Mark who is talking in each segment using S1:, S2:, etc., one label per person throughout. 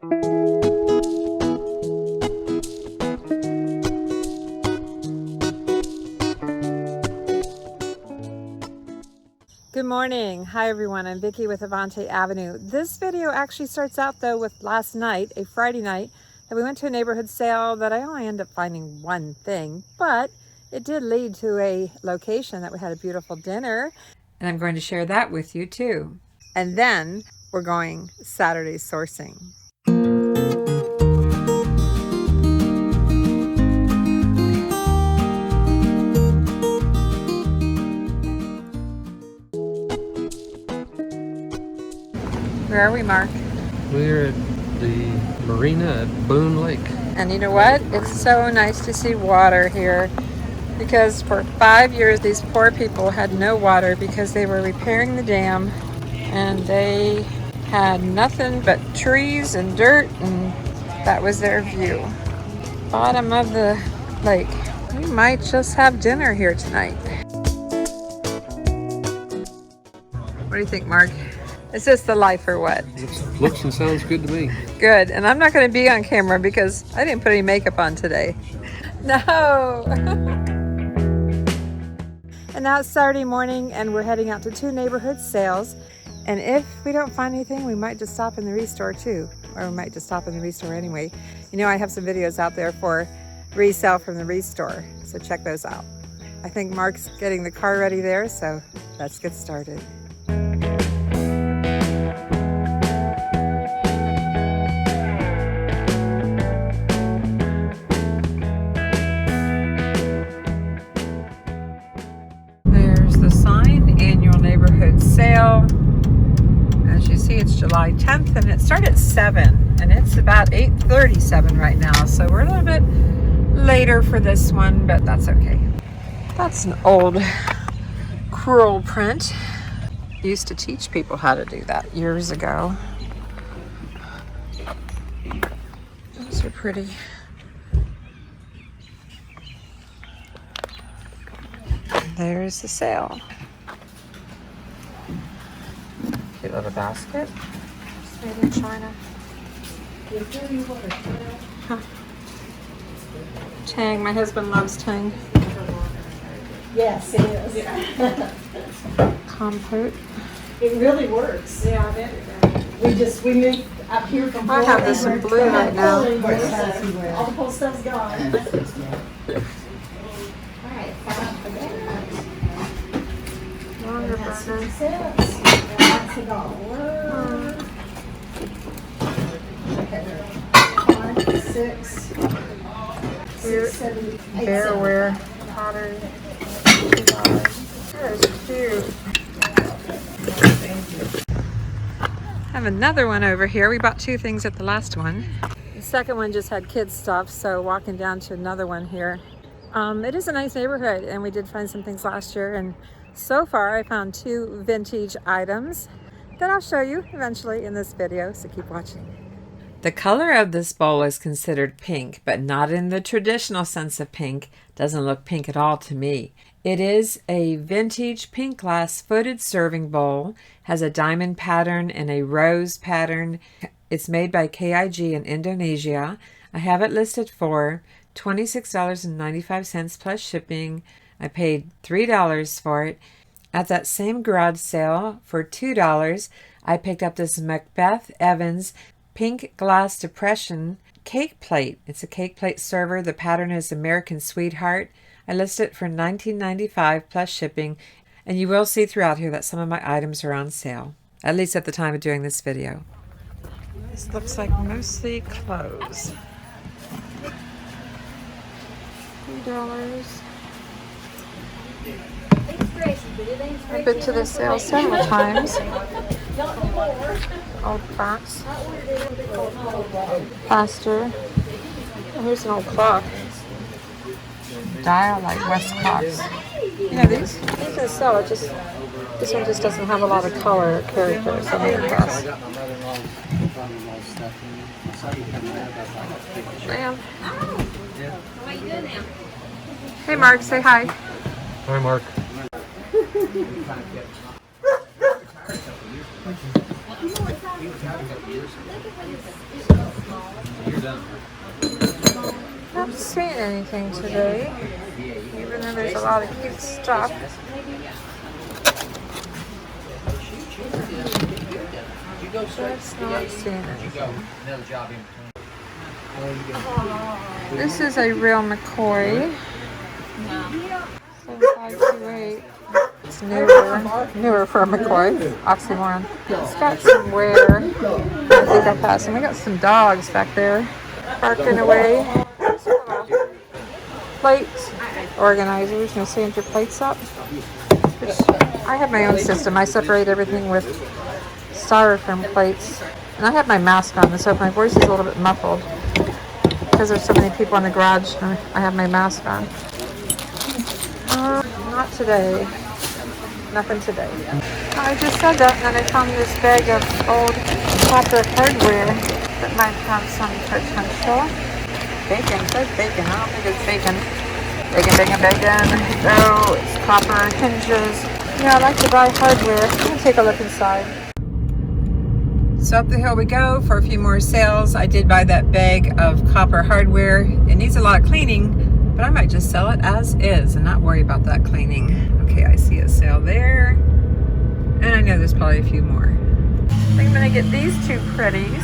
S1: Good morning. Hi everyone, I'm Vicki with Avante Avenue. This video actually starts out though with last night, a Friday night, that we went to a neighborhood sale that I only ended up finding one thing, but it did lead to a location that we had a beautiful dinner, and I'm going to share that with you too. And then we're going Saturday sourcing. Where are we, Mark?
S2: We're at the marina at Boone Lake.
S1: And you know what? It's so nice to see water here, because for 5 years these poor people had no water because they were repairing the dam and they had nothing but trees and dirt, and that was their view. Bottom of the lake. We might just have dinner here tonight. What do you think, Mark? Is this the life or what?
S2: Looks and sounds good to me.
S1: Good. And I'm not going to be on camera because I didn't put any makeup on today. No! And now it's Saturday morning and we're heading out to 2 neighborhood sales. And if we don't find anything, we might just stop in the ReStore too. Or we might just stop in the ReStore anyway. You know, I have some videos out there for ReSell from the ReStore, so check those out. I think Mark's getting the car ready there, so let's get started. Neighborhood sale. As you see, it's July 10th and it started at 7 and it's about 8:37 right now, so we're a little bit later for this one, but that's okay. That's an old cruel print. Used to teach people how to do that years ago. Those are pretty. There's the sale. Cute little basket. It's made in China. Huh. Tang. My husband loves Tang.
S3: Yes, it is. Yeah.
S1: Compote.
S3: It really works. Yeah, I bet. We moved up here from.
S1: I have this in blue right now.
S3: All the whole stuff's gone. All right,
S1: Longer burner.
S3: That's $1. 5, 6,
S1: Cute.
S3: 7, 8,
S1: Bearware pottery. $2. That is cute. I have another one over here. We bought 2 things at the last one. The second one just had kids stuff, so walking down to another one here. It is a nice neighborhood, and we did find some things last year, and so far I found 2 vintage items that I'll show you eventually in this video, so keep watching. The color of this bowl is considered pink, but not in the traditional sense of pink. Doesn't look pink at all to me. It is a vintage pink glass footed serving bowl, has a diamond pattern and a rose pattern. It's made by KIG in Indonesia. I have it listed for $26.95 plus shipping. I paid $3 for it. At that same garage sale for $2, I picked up this Macbeth Evans pink glass depression cake plate. It's a cake plate server. The pattern is American Sweetheart. I listed it for $19.95 plus shipping, and you will see throughout here that some of my items are on sale, at least at the time of doing this video. This looks like mostly clothes. $2. I've been to this sale several times. Old box. Plaster. Oh, here's an old clock. Dial like Westcott's. You know these? These are sell. It just, this one just doesn't have a lot of color or character, so I'm impressed. Ma'am. What are you doing now? Hey Mark, say hi.
S2: Hi, Mark. You're done.
S1: Not seeing anything today, even though there's a lot of cute stuff. Just not seeing anything. This is a real McCoy. 7528. It's newer for a McCoy. Oxymoron. It's got some wear. I think I passed. And we got some dogs back there barking away. There's little plate organizers. You see, your plates up. I have my own system. I separate everything with styrofoam plates. And I have my mask on, so if my voice is a little bit muffled because there's so many people in the garage, I have my mask on. Not today. Nothing today. I just said that, and then I found this bag of old copper hardware that might have some potential. Bacon, it says bacon. I don't think it's bacon. Bacon. Oh, it's copper hinges. Yeah, I like to buy hardware. I'm gonna take a look inside. So up the hill we go for a few more sales. I did buy that bag of copper hardware. It needs a lot of cleaning, but I might just sell it as is and not worry about that cleaning. Okay, I see a sale there. And I know there's probably a few more. I think I'm gonna get these two pretties.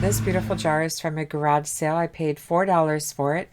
S1: This beautiful jar is from a garage sale. I paid $4 for it.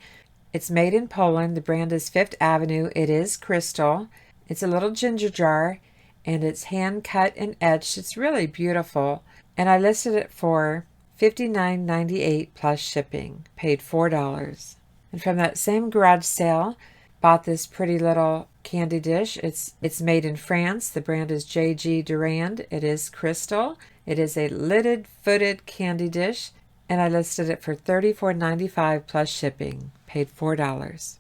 S1: It's made in Poland. The brand is Fifth Avenue. It is crystal. It's a little ginger jar, and it's hand cut and etched. It's really beautiful. And I listed it for $59.98 plus shipping. Paid $4. And from that same garage sale, bought this pretty little candy dish. It's made in France. The brand is J.G. Durand. It is crystal. It is a lidded, footed candy dish, and I listed it for $34.95 plus shipping. Paid $4.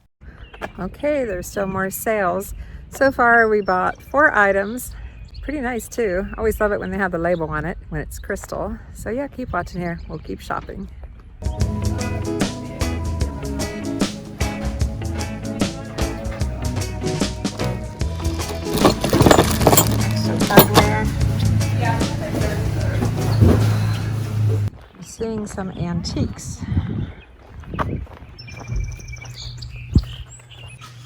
S1: Okay, there's still more sales. So far, we bought 4 items. Pretty nice too. I always love it when they have the label on it, when it's crystal. So yeah, keep watching here. We'll keep shopping. Hardware. I'm seeing some antiques.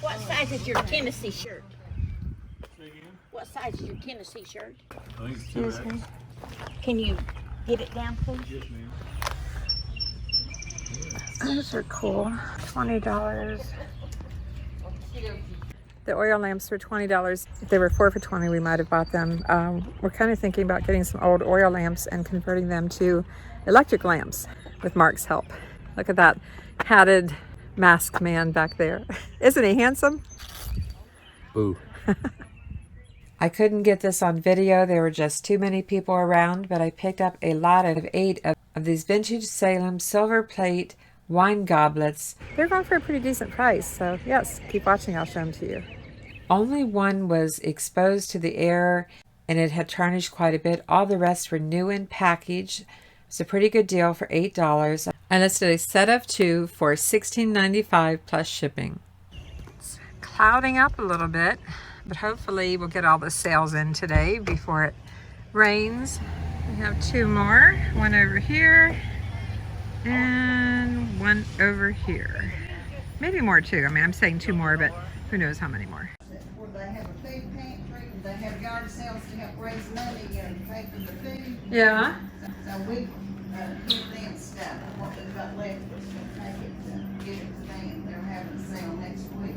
S4: What size is your Tennessee shirt? What size is your Tennessee shirt?
S1: Excuse me.
S4: Can you get it down, please?
S2: Yes, ma'am.
S1: Those are cool. $20. The oil lamps were $20. If they were 4 for $20, we might have bought them. We're kind of thinking about getting some old oil lamps and converting them to electric lamps with Mark's help. Look at that hatted masked man back there. Isn't he handsome?
S2: Boo.
S1: I couldn't get this on video. There were just too many people around, but I picked up a lot of 8 of these vintage Salem silver plate wine goblets. They're going for a pretty decent price, so yes, keep watching. I'll show them to you. Only one was exposed to the air, and it had tarnished quite a bit. All the rest were new in package. It's a pretty good deal for $8. I listed a set of 2 for $16.95 plus shipping. It's clouding up a little bit, but hopefully we'll get all the sales in today before it rains. We have 2 more, one over here and one over here. Maybe more too. I mean, I'm saying 2 more, but who knows how many more.
S3: Where they have a food pantry, they have yard sales to help raise money and pay for the food.
S1: Yeah.
S3: So we give them stuff. What we've got left, we're just gonna take it and give it to them. They're having a sale next week.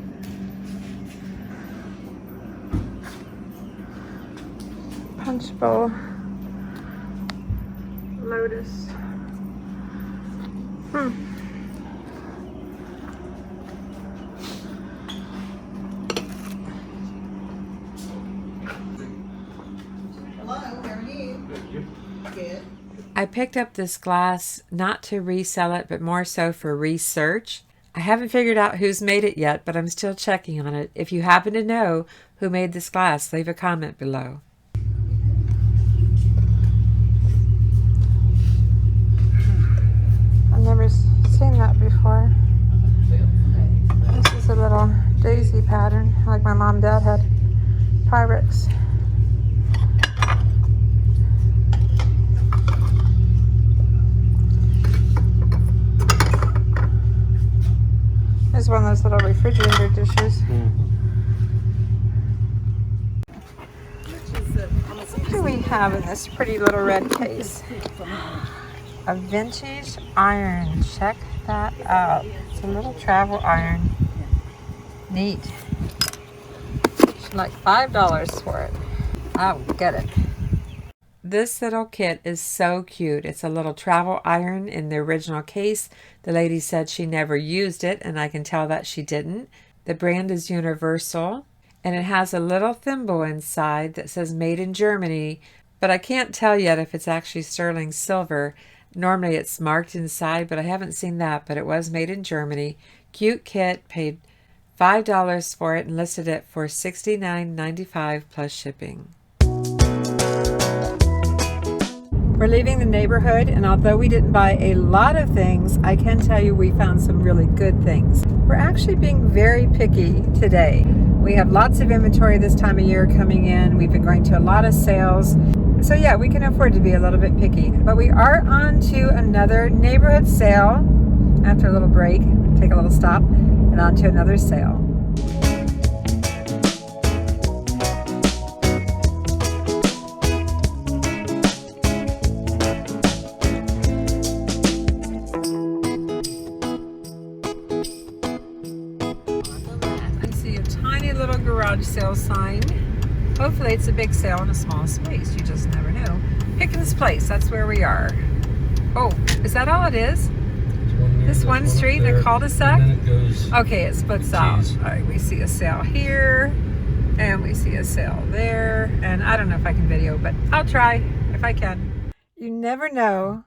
S1: Punch bowl. Lotus.
S3: Hello, how are you? Good.
S1: I picked up this glass not to resell it, but more so for research. I haven't figured out who's made it yet, but I'm still checking on it. If you happen to know who made this glass, leave a comment below. I've never seen that before. This is a little daisy pattern, like my mom and dad had Pyrex. those little refrigerator dishes. What do we have in this pretty little red case? A vintage iron. Check that out. It's a little travel iron. Neat. It's like $5 for it. I'll get it. This little kit is so cute. It's a little travel iron in the original case. The lady said she never used it, and I can tell that she didn't. The brand is Universal, and it has a little thimble inside that says made in Germany, but I can't tell yet if it's actually sterling silver. Normally it's marked inside, but I haven't seen that, but it was made in Germany. Cute kit, paid $5 for it and listed it for $69.95 plus shipping. We're leaving the neighborhood, and although we didn't buy a lot of things, I can tell you we found some really good things. We're actually being very picky today. We have lots of inventory this time of year coming in. We've been going to a lot of sales. So yeah, we can afford to be a little bit picky. But we are on to another neighborhood sale after a little break, take a little stop, and on to another sale. I see a tiny little garage sale sign. Hopefully it's a big sale in a small space. You just never know. Pickens Place, that's where we are. Oh, is that all it is? This one street, the cul-de-sac? Okay, it splits out. All right, we see a sale here, and we see a sale there. And I don't know if I can video, but I'll try if I can. You never know.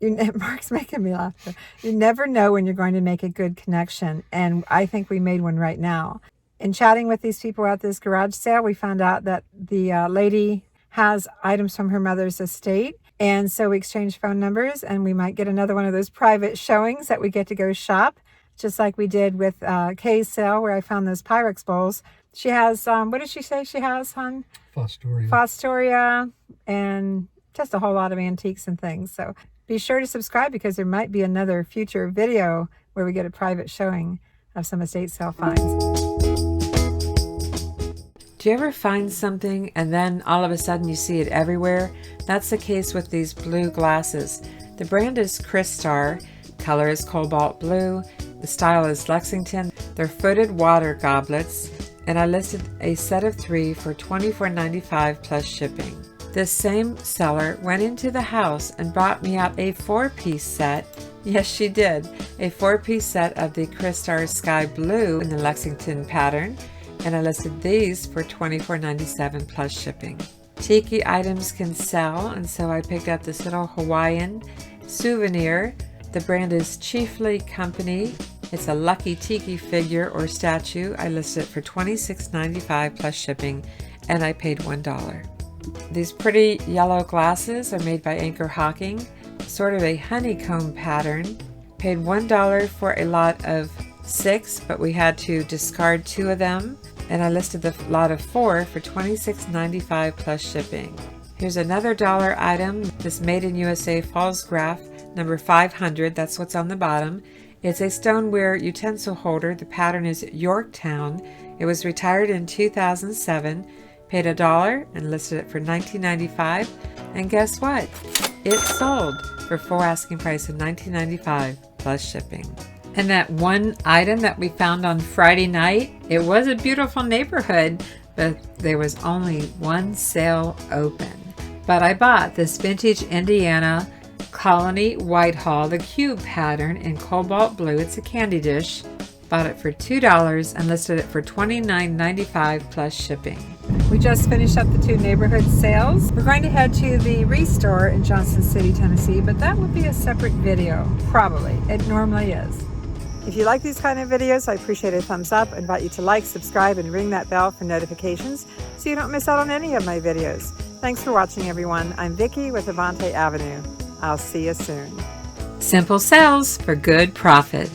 S1: Mark's making me laugh. You never know when you're going to make a good connection. And I think we made one right now. In chatting with these people at this garage sale, we found out that the lady has items from her mother's estate. And so we exchanged phone numbers, and we might get another one of those private showings that we get to go shop, just like we did with Kay's sale where I found those Pyrex bowls. She has, what did she say she has, hon? Fostoria, and just a whole lot of antiques and things. So be sure to subscribe because there might be another future video where we get a private showing of some estate sale finds. Do you ever find something and then all of a sudden you see it everywhere? That's the case with these blue glasses. The brand is Crystar, color is cobalt blue, the style is Lexington. They're footed water goblets, and I listed a set of 3 for $24.95 plus shipping. This same seller went into the house and brought me out a 4-piece set. Yes, she did. A 4-piece set of the Crystar Sky Blue in the Lexington pattern. And I listed these for $24.97 plus shipping. Tiki items can sell, and so I picked up this little Hawaiian souvenir. The brand is Chiefly Company. It's a lucky tiki figure or statue. I listed it for $26.95 plus shipping, and I paid $1. These pretty yellow glasses are made by Anchor Hawking, sort of a honeycomb pattern. Paid $1 for a lot of 6, but we had to discard 2 of them. And I listed the lot of 4 for $26.95 plus shipping. Here's another dollar item. This Made in USA Falls Graph number 500. That's what's on the bottom. It's a stoneware utensil holder. The pattern is Yorktown. It was retired in 2007. Paid $1 and listed it for $19.95. And guess what? It sold for full asking price of $19.95 plus shipping. And that one item that we found on Friday night, it was a beautiful neighborhood, but there was only one sale open. But I bought this vintage Indiana Colony Whitehall, the cube pattern in cobalt blue. It's a candy dish. Bought it for $2 and listed it for $29.95 plus shipping. We just finished up the 2 neighborhood sales. We're going to head to the ReStore in Johnson City, Tennessee, but that would be a separate video, probably. It normally is. If you like these kind of videos, I appreciate a thumbs up. I invite you to like, subscribe, and ring that bell for notifications so you don't miss out on any of my videos. Thanks for watching, everyone. I'm Vicki with Avante Avenue. I'll see you soon. Simple sales for good profit.